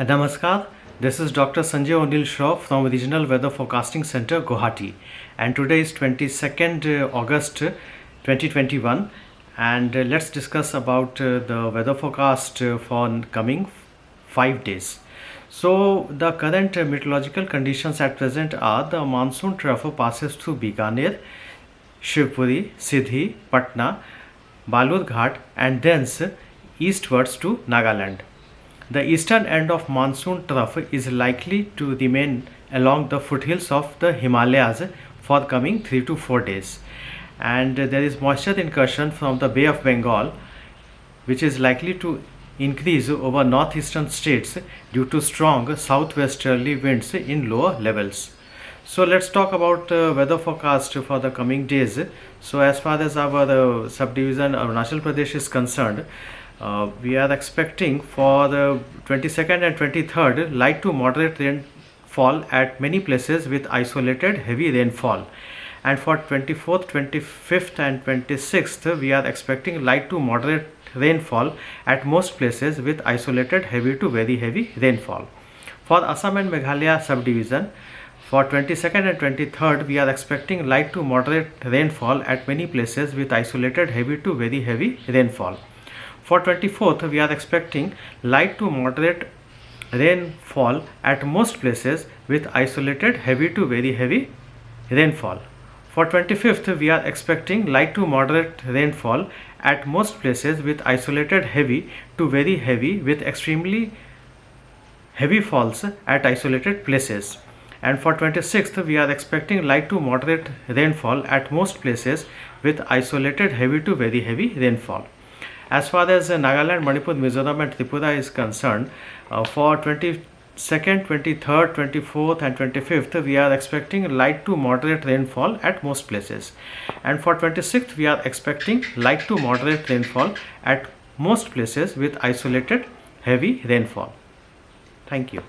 Namaskar, this is Dr. Sanjay O'Neill Shroff from Regional Weather Forecasting Center, Guwahati, and today is 22nd August 2021, and let's discuss about the weather forecast for coming 5 days. So the current meteorological conditions at present are: the monsoon trough passes through Bikaner, Shivpuri, Sindhi, Patna, Balur Ghat and thence eastwards to Nagaland. The eastern end of monsoon trough is likely to remain along the foothills of the Himalayas for coming 3 to 4 days, and there is moisture incursion from the Bay of Bengal, which is likely to increase over northeastern states due to strong southwesterly winds in lower levels. So let's talk about weather forecast for the coming days. So as far as our subdivision Arunachal Pradesh is concerned, we are expecting for the 22nd and 23rd light to moderate rainfall at many places with isolated heavy rainfall, and for 24th, 25th and 26th we are expecting light to moderate rainfall at most places with isolated heavy to very heavy rainfall. For Assam and Meghalaya subdivision, for 22nd and 23rd we are expecting light to moderate rainfall at many places with isolated heavy to very heavy rainfall. For 24th, we are expecting light to moderate rainfall at most places with isolated heavy to very heavy rainfall. For 25th, we are expecting light to moderate rainfall at most places with isolated heavy to very heavy with extremely heavy falls at isolated places. And for 26th, we are expecting light to moderate rainfall at most places with isolated heavy to very heavy rainfall. As far as Nagaland, Manipur, Mizoram and Tripura is concerned, for 22nd, 23rd, 24th and 25th we are expecting light to moderate rainfall at most places, and for 26th we are expecting light to moderate rainfall at most places with isolated heavy rainfall. Thank you.